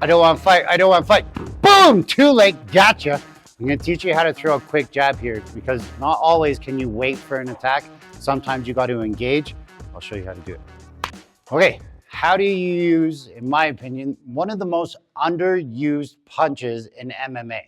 I don't want to fight. I don't want to fight. Boom! Too late. Gotcha. I'm going to teach you how to throw a quick jab here because not always can you wait for an attack. Sometimes you got to engage. I'll show you how to do it. Okay, how do you use, in my opinion, one of the most underused punches in MMA?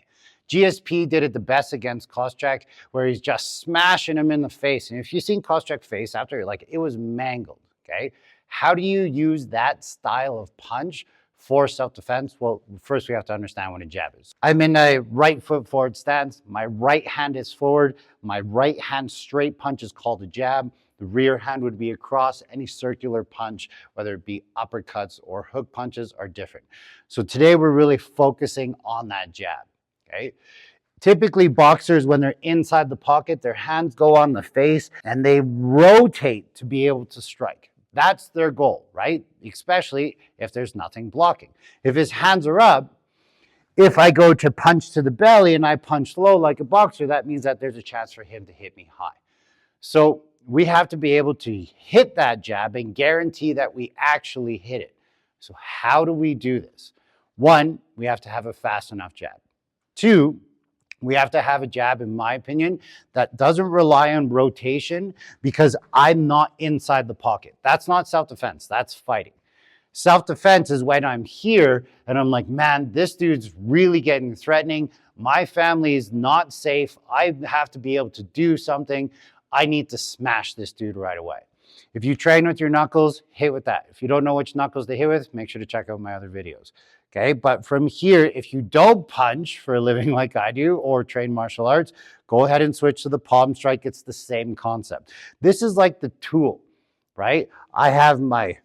GSP did it the best against Koscheck, where he's just smashing him in the face. And if you've seen Koscheck's face after, like, it was mangled, okay? How do you use that style of punch for self-defense? Well, first we have to understand what a jab is. I'm in a right foot forward stance. My right hand is forward. My right hand straight punch is called a jab. The rear hand would be across. Any circular punch, whether it be uppercuts or hook punches, are different. So today we're really focusing on that jab, okay? Typically boxers, when they're inside the pocket, their hands go on the face and they rotate to be able to strike. That's their goal, right? Especially if there's nothing blocking. If his hands are up, if I go to punch to the belly and I punch low like a boxer, that means that there's a chance for him to hit me high. So we have to be able to hit that jab and guarantee that we actually hit it. So how do we do this? One, we have to have a fast enough jab. Two, we have to have a jab, in my opinion, that doesn't rely on rotation because I'm not inside the pocket. That's not self-defense, that's fighting. Self-defense is when I'm here and I'm like, man, this dude's really getting threatening. My family is not safe. I have to be able to do something. I need to smash this dude right away. If you train with your knuckles, hit with that. If you don't know which knuckles to hit with, make sure to check out my other videos. Okay, but from here, if you don't punch for a living like I do or train martial arts, go ahead and switch to the palm strike. It's the same concept. This is like the tool, right? I have my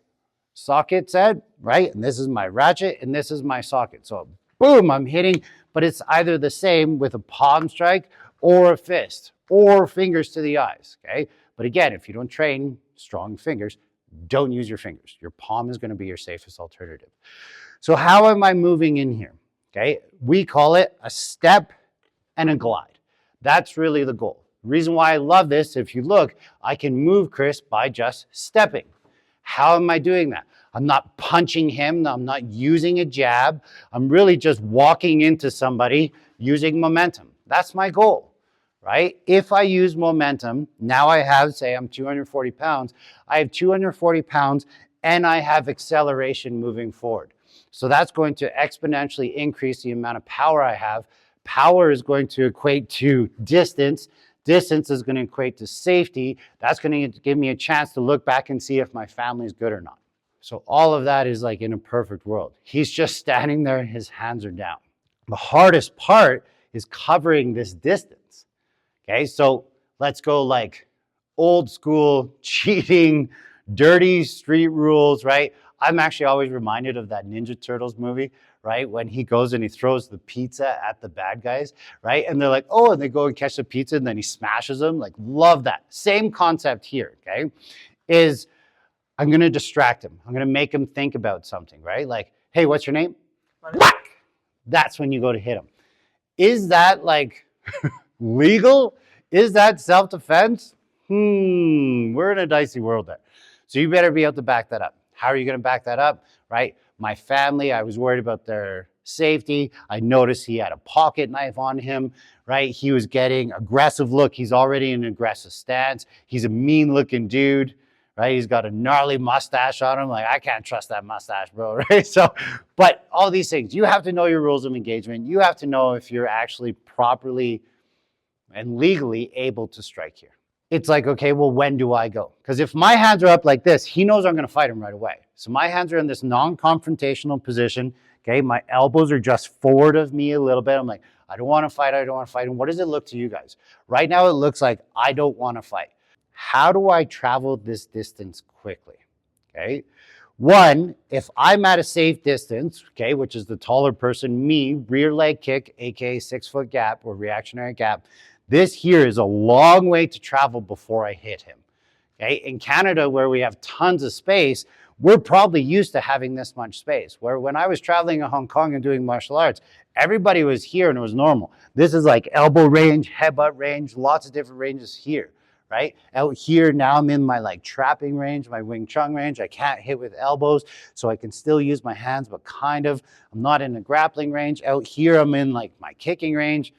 socket set, right? And this is my ratchet and this is my socket. So boom, I'm hitting, but it's either the same with a palm strike or a fist or fingers to the eyes, okay? But again, if you don't train strong fingers, don't use your fingers. Your palm is going to be your safest alternative. So how am I moving in here? Okay, we call it a step and a glide. That's really the goal. The reason why I love this, if you look, I can move Chris by just stepping. How am I doing that? I'm not punching him. I'm not using a jab. I'm really just walking into somebody using momentum. That's my goal, right? If I use momentum, now I have, say I'm 240 pounds, I have 240 pounds and I have acceleration moving forward. So that's going to exponentially increase the amount of power I have. Power is going to equate to distance. Distance is going to equate to safety. That's going to give me a chance to look back and see if my family is good or not. So all of that is like in a perfect world. He's just standing there, his hands are down. The hardest part is covering this distance. Okay, so let's go like old school, cheating, dirty street rules, right? I'm actually always reminded of that Ninja Turtles movie, right? When he goes and he throws the pizza at the bad guys, right? And they're like, oh, and they go and catch the pizza and then he smashes them. Like, love that. Same concept here, okay? Is I'm going to distract him. I'm going to make him think about something, right? Like, hey, what's your name? Whack! That's when you go to hit him. Is that like legal? Is that self-defense? We're in a dicey world there. So you better be able to back that up. How are you going to back that up, right? My family, I was worried about their safety. I noticed he had a pocket knife on him, right? He was getting aggressive look. He's already in an aggressive stance. He's a mean looking dude, right? He's got a gnarly mustache on him. Like, I can't trust that mustache, bro, right? So, but all these things, you have to know your rules of engagement. You have to know if you're actually properly and legally able to strike here. It's like, okay, well, when do I go? Because if my hands are up like this, he knows I'm going to fight him right away. So my hands are in this non-confrontational position. Okay, my elbows are just forward of me a little bit. I'm like, I don't want to fight. I don't want to fight. And what does it look to you guys? Right now, it looks like I don't want to fight. How do I travel this distance quickly? Okay, one, if I'm at a safe distance, okay, which is the taller person, me, rear leg kick, aka 6 foot gap or reactionary gap. This here is a long way to travel before I hit him. Okay, in Canada, where we have tons of space, we're probably used to having this much space. Where when I was traveling in Hong Kong and doing martial arts, everybody was here and it was normal. This is like elbow range, headbutt range, lots of different ranges here, right? Out here, now I'm in my like trapping range, my Wing Chun range. I can't hit with elbows, so I can still use my hands, but kind of, I'm not in a grappling range. Out here, I'm in like my kicking range,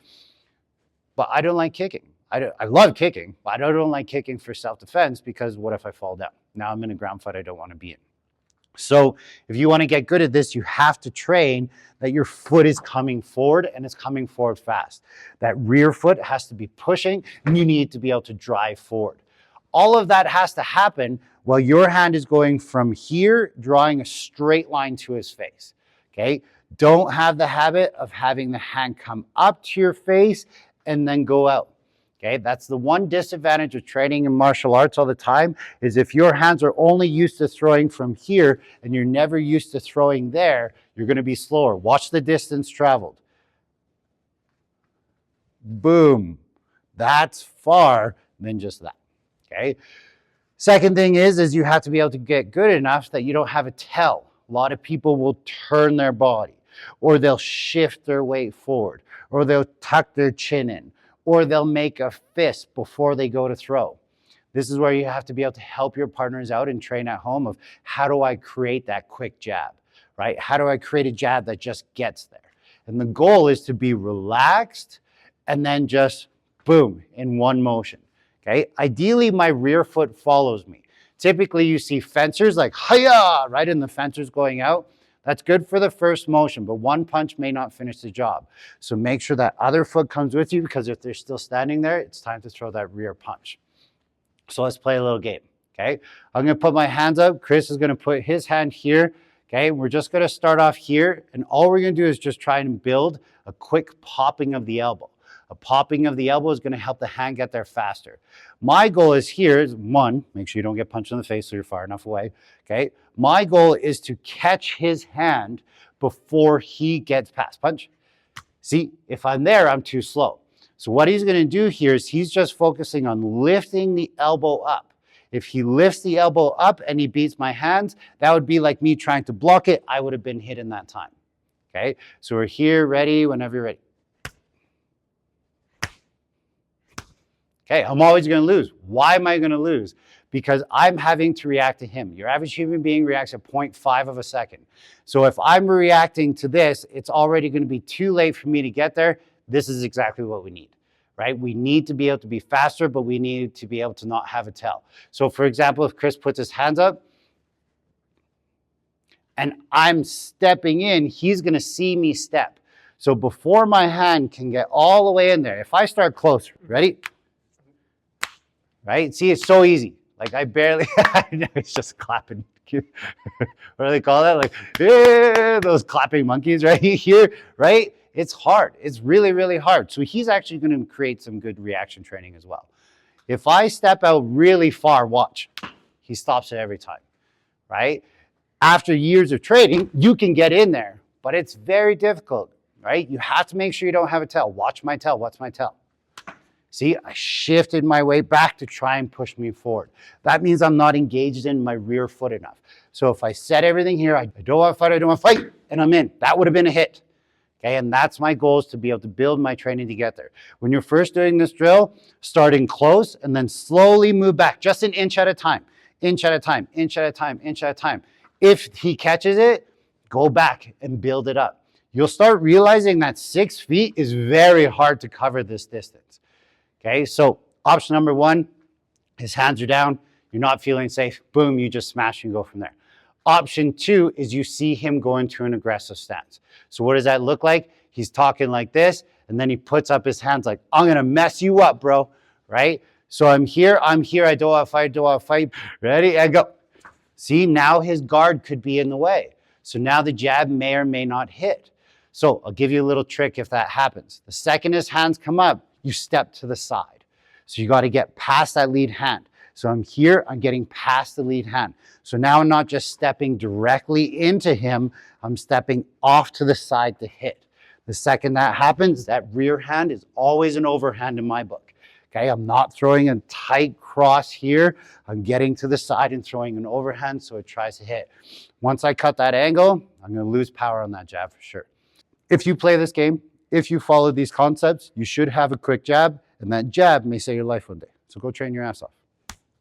but I don't like kicking. I love kicking, but I don't like kicking for self-defense because what if I fall down? Now I'm in a ground fight I don't want to be in. So if you want to get good at this, you have to train that your foot is coming forward and it's coming forward fast. That rear foot has to be pushing and you need to be able to drive forward. All of that has to happen while your hand is going from here, drawing a straight line to his face, okay? Don't have the habit of having the hand come up to your face and then go out. Okay, that's the one disadvantage of training in martial arts all the time, is if your hands are only used to throwing from here and you're never used to throwing there, you're going to be slower. Watch the distance traveled. Boom. That's far than just that. Okay. Second thing is you have to be able to get good enough that you don't have a tell. A lot of people will turn their body, or they'll shift their weight forward, or they'll tuck their chin in, or they'll make a fist before they go to throw. This is where you have to be able to help your partners out and train at home of how do I create that quick jab, right? How do I create a jab that just gets there? And the goal is to be relaxed and then just boom, in one motion, okay? Ideally, my rear foot follows me. Typically, you see fencers like, hiya, right? And the fencer's going out. That's good for the first motion, but one punch may not finish the job. So make sure that other foot comes with you, because if they're still standing there, it's time to throw that rear punch. So let's play a little game, okay? I'm gonna put my hands up. Chris is gonna put his hand here, okay? We're just gonna start off here, and all we're gonna do is just try and build a quick popping of the elbow. A popping of the elbow is gonna help the hand get there faster. My goal is here is one, make sure you don't get punched in the face so you're far enough away, okay? My goal is to catch his hand before he gets past. Punch. See, if I'm there, I'm too slow. So what he's gonna do here is he's just focusing on lifting the elbow up. If he lifts the elbow up and he beats my hands, that would be like me trying to block it. I would have been hit in that time, okay? So we're here, ready, whenever you're ready. Okay, I'm always gonna lose. Why am I gonna lose? Because I'm having to react to him. Your average human being reacts at 0.5 of a second. So if I'm reacting to this, it's already gonna be too late for me to get there. This is exactly what we need, right? We need to be able to be faster, but we need to be able to not have a tell. So for example, if Chris puts his hands up and I'm stepping in, he's gonna see me step. So before my hand can get all the way in there, if I start closer, ready? Right? See, it's so easy. Like I barely, it's just clapping. What do they call that? Like, yeah, those clapping monkeys right here, right? It's hard. It's really, really hard. So he's actually going to create some good reaction training as well. If I step out really far, watch, he stops it every time, right? After years of training, you can get in there, but it's very difficult, right? You have to make sure you don't have a tell. Watch my tell. What's my tell? See, I shifted my weight back to try and push me forward. That means I'm not engaged in my rear foot enough. So if I set everything here, I don't want to fight, I don't want to fight, and I'm in. That would have been a hit. Okay, and that's my goal, is to be able to build my training to get there. When you're first doing this drill, starting close and then slowly move back, just an inch at a time, inch at a time, inch at a time, inch at a time. If he catches it, go back and build it up. You'll start realizing that 6 feet is very hard to cover this distance. Okay, so option number one, his hands are down, you're not feeling safe, boom, you just smash and go from there. Option two is you see him go into an aggressive stance. So what does that look like? He's talking like this, and then he puts up his hands like, I'm gonna mess you up, bro, right? So I'm here, I don't want to fight, ready, and go. See, now his guard could be in the way. So now the jab may or may not hit. So I'll give you a little trick if that happens. The second his hands come up, you step to the side. So you got to get past that lead hand. So I'm here, I'm getting past the lead hand. So now I'm not just stepping directly into him, I'm stepping off to the side to hit. The second that happens, that rear hand is always an overhand in my book. Okay, I'm not throwing a tight cross here. I'm getting to the side and throwing an overhand so it tries to hit. Once I cut that angle, I'm going to lose power on that jab for sure. If you play this game, if you follow these concepts, you should have a quick jab, and that jab may save your life one day. So go train your ass off.